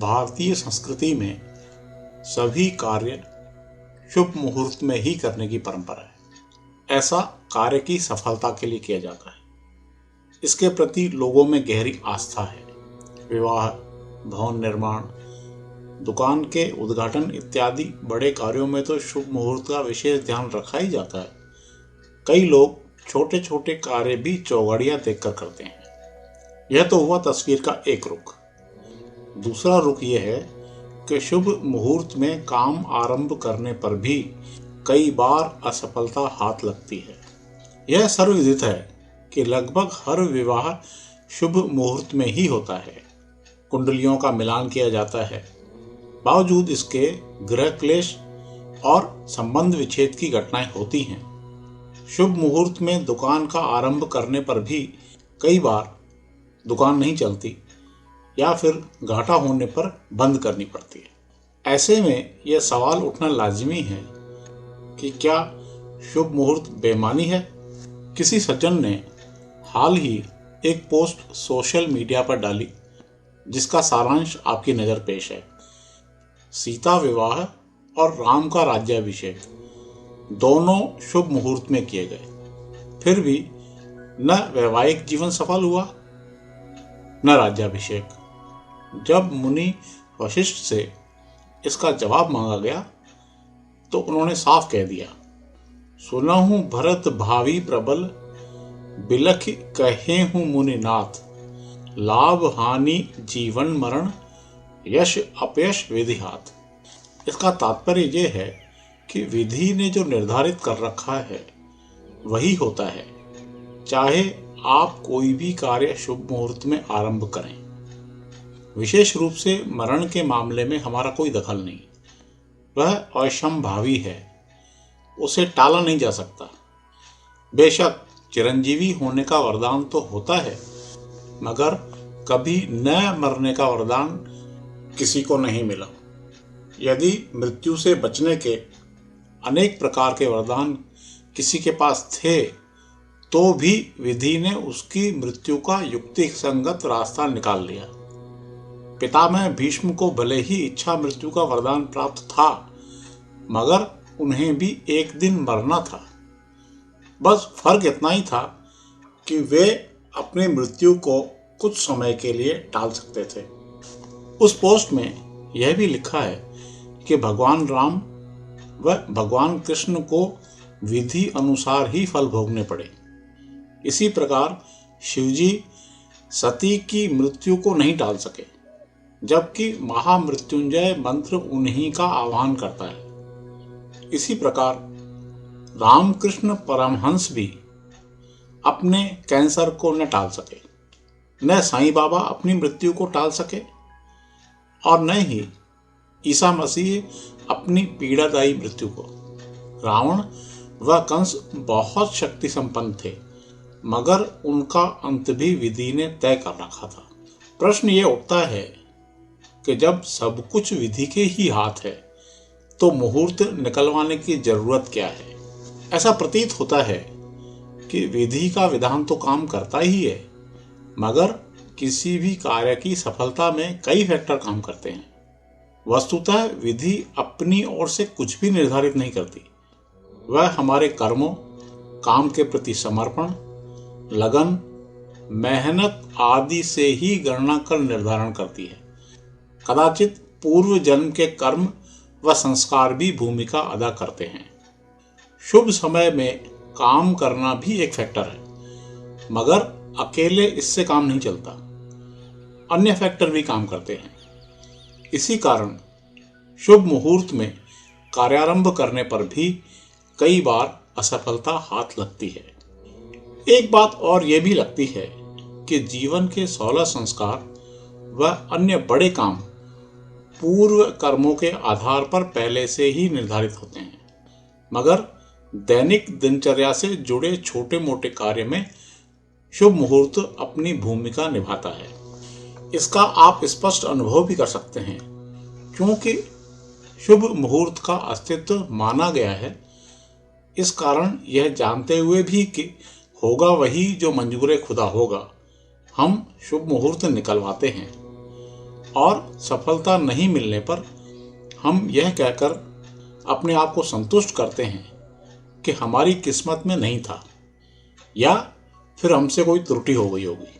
भारतीय संस्कृति में सभी कार्य शुभ मुहूर्त में ही करने की परंपरा है। ऐसा कार्य की सफलता के लिए किया जाता है। इसके प्रति लोगों में गहरी आस्था है। विवाह, भवन निर्माण, दुकान के उद्घाटन इत्यादि बड़े कार्यों में तो शुभ मुहूर्त का विशेष ध्यान रखा ही जाता है। कई लोग छोटे छोटे कार्य भी चौघड़ियां देखकर करते हैं। यह तो हुआ तस्वीर का एक रुख। दूसरा रुख यह है कि शुभ मुहूर्त में काम आरंभ करने पर भी कई बार असफलता हाथ लगती है। यह सर्वविदित है कि लगभग हर विवाह शुभ मुहूर्त में ही होता है। कुंडलियों का मिलान किया जाता है। बावजूद इसके गृह क्लेश और संबंध विच्छेद की घटनाएं होती हैं। शुभ मुहूर्त में दुकान का आरंभ करने पर भी कई बार दुकान नहीं चलती या फिर घाटा होने पर बंद करनी पड़ती है। ऐसे में यह सवाल उठना लाजिमी है कि क्या शुभ मुहूर्त बेईमानी है? किसी सज्जन ने हाल ही एक पोस्ट सोशल मीडिया पर डाली जिसका सारांश आपकी नज़र पेश है। सीता विवाह और राम का राज्याभिषेक दोनों शुभ मुहूर्त में किए गए, फिर भी न वैवाहिक जीवन सफल हुआ न राज्याभिषेक। जब मुनि वशिष्ठ से इसका जवाब मांगा गया तो उन्होंने साफ कह दिया, सुनहु भरत भावी प्रबल, बिलख कहे हूँ मुनिनाथ, लाभ हानि जीवन मरण, यश अपयश विधि हाथ। इसका तात्पर्य यह है कि विधि ने जो निर्धारित कर रखा है वही होता है, चाहे आप कोई भी कार्य शुभ मुहूर्त में आरंभ करें। विशेष रूप से मरण के मामले में हमारा कोई दखल नहीं। वह असंभावी है, उसे टाला नहीं जा सकता। बेशक चिरंजीवी होने का वरदान तो होता है, मगर कभी न मरने का वरदान किसी को नहीं मिला। यदि मृत्यु से बचने के अनेक प्रकार के वरदान किसी के पास थे तो भी विधि ने उसकी मृत्यु का युक्तिसंगत रास्ता निकाल लिया। पितामह भीष्म को भले ही इच्छा मृत्यु का वरदान प्राप्त था, मगर उन्हें भी एक दिन मरना था। बस फर्क इतना ही था कि वे अपनी मृत्यु को कुछ समय के लिए टाल सकते थे। उस पोस्ट में यह भी लिखा है कि भगवान राम व भगवान कृष्ण को विधि अनुसार ही फल भोगने पड़े। इसी प्रकार शिवजी सती की मृत्यु को नहीं टाल सके, जबकि महामृत्युंजय मंत्र उन्हीं का आह्वान करता है। इसी प्रकार रामकृष्ण परमहंस भी अपने कैंसर को न टाल सके, न साईं बाबा अपनी मृत्यु को टाल सके और न ही ईसा मसीह अपनी पीड़ादायी मृत्यु को। रावण व कंस बहुत शक्ति संपन्न थे, मगर उनका अंत भी विधि ने तय कर रखा था। प्रश्न ये उठता है कि जब सब कुछ विधि के ही हाथ है तो मुहूर्त निकलवाने की जरूरत क्या है? ऐसा प्रतीत होता है कि विधि का विधान तो काम करता ही है, मगर किसी भी कार्य की सफलता में कई फैक्टर काम करते हैं। वस्तुतः विधि अपनी ओर से कुछ भी निर्धारित नहीं करती। वह हमारे कर्मों, काम के प्रति समर्पण, लगन, मेहनत आदि से ही गणना कर निर्धारण करती है। कदाचित पूर्व जन्म के कर्म व संस्कार भी भूमिका अदा करते हैं। शुभ समय में काम करना भी एक फैक्टर है, मगर अकेले इससे काम नहीं चलता। अन्य फैक्टर भी काम करते हैं। इसी कारण शुभ मुहूर्त में कार्यारंभ करने पर भी कई बार असफलता हाथ लगती है। एक बात और यह भी लगती है कि जीवन के 16 संस्कार व अन्य बड़े काम पूर्व कर्मों के आधार पर पहले से ही निर्धारित होते हैं, मगर दैनिक दिनचर्या से जुड़े छोटे मोटे कार्य में शुभ मुहूर्त अपनी भूमिका निभाता है। इसका आप स्पष्ट अनुभव भी कर सकते हैं, क्योंकि शुभ मुहूर्त का अस्तित्व माना गया है। इस कारण यह जानते हुए भी कि होगा वही जो मंजूर खुदा होगा, हम शुभ मुहूर्त निकलवाते हैं। और सफलता नहीं मिलने पर हम यह कहकर अपने आप को संतुष्ट करते हैं कि हमारी किस्मत में नहीं था या फिर हमसे कोई त्रुटि हो गई होगी।